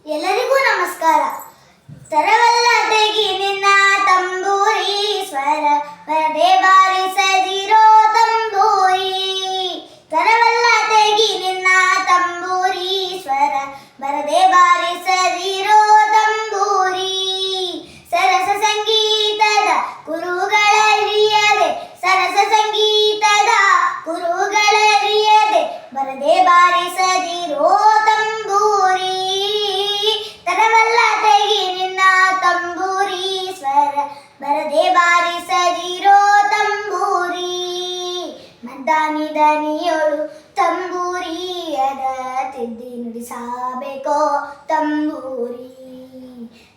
ಎಲ್ಲರಿಗೂ ನಮಸ್ಕಾರ. ತರವಲ್ಲ ತೆಗಿ ನಿನ್ನ ತಂಬೂರಿ ಸ್ವರ ಬರದೆ ಬಾರಿಸದಿರೋ ತಂಬೂರಿ. ತರವಲ್ಲ ತೆಗಿ ನಿನ್ನ ತಂಬೂರಿ ಸ್ವರ ಬರದೆ ಬಾರಿಸದಿರೋ ತಂಬೂರಿ. ಸರಸ ಸಂಗೀತದ ಕುರುಗಳರಿಯದೆ ಸರಸ ಸಂಗೀತದ ಕುರುಗಳರಿಯದೆ ಬರದೆ ಬಾರಿಸದಿರೋ ತಂಬೂರಿ. ತರವಲ್ಲ ತೆಗಿ ನಿನ್ನ ತಂಬೂರಿ ಸ್ವರ ಬರದೆ ಬಾರಿಸದಿರೋ ತಂಬೂರಿ. ಮದ್ದಾನಿ ದನಿಯೋಳು ತಂಬೂರಿಯದ ತಿದ್ದಿ ನುಡಿಸಬೇಕೋ ತಂಬೂರಿ.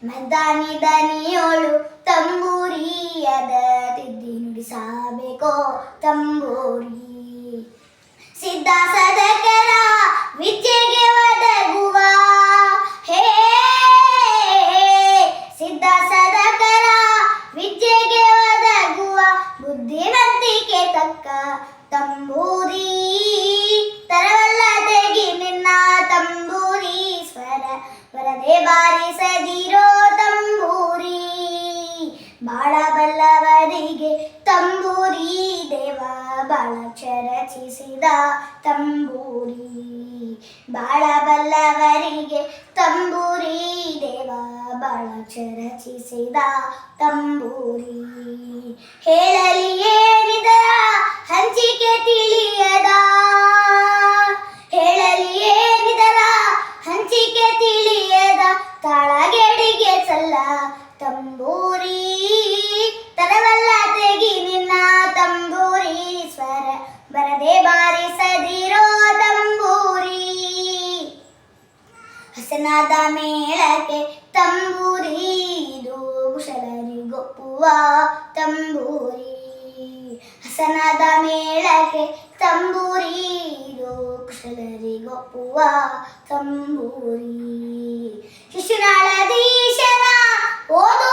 ಮದ್ದಾನಿ ದನಿಯೋಳು ತಂಬೂರಿಯದ ತಿದ್ದಿ ನುಡಿಸಬೇಕೋ ತಂಬೂರಿ. ಸಿದ್ಧ ಸದಕರ ವಿದ್ಯೆಗೆ ಒದಗುವ ಹೇ ಸಿದ್ಧ ಸದಕರ ವಿದ್ಯೆಗೆ ಒದಗುವ ಬುದ್ಧಿವಂತಿಕೆ ತಕ್ಕ ತಂಬೂರಿ. ತರವಲ್ಲ ತೆಗಿ ನಿನ್ನ ತಂಬೂರಿ ಸ್ವರ ಬರದೆ ಬಾರಿಸದಿರೋ ತಂಬೂರಿ. ಬಾಳಬಲ್ಲವರಿಗೆ ತಂಬೂರಿ ದೇವ ಬಾಳಕ್ಷರ ರಚಿಸಿದ ತಂಬೂರಿ. ಬಾಳಬಲ್ಲವರಿಗೆ ತಂಬೂರಿ ದೇವ ಬಾಳಕ್ಷರ ರಚಿಸಿದ ತಂಬೂರಿ. ಹೇಳಲಿ ಏನಿದರ ಹಂಚಿಕೆ ತಿಳಿಯದ ಹೇಳಲಿ ಏನಿದರ ಹಂಚಿಕೆ ತಿಳಿಯದ ತಾಳಗೆಡಿಗೆ ಸಲ್ಲ ತಂಬೂರಿ. ತರವಲ್ಲ ತೆಗಿ ನಿನ್ನ ತಂಬೂರಿ ಸ್ವರ ಬರದೆ ಬಾರಿಸದಿರೋ ತಂಬೂರಿ. ಹಸನಾದ ಮೇಳಕ್ಕೆ ತಂಬೂರಿ ಇದು ಕುಶಲರಿಗೊಪ್ಪುವ ತಂಬೂರಿ. ಹಸನಾದ ಮೇಳಕ್ಕೆ ತಂಬೂರಿ ಇದು ಕುಶಲರಿಗೊಪ್ಪುವ ತಂಬೂರಿ. ಶಿಶುನಾಳಧೀಶನ ಓದು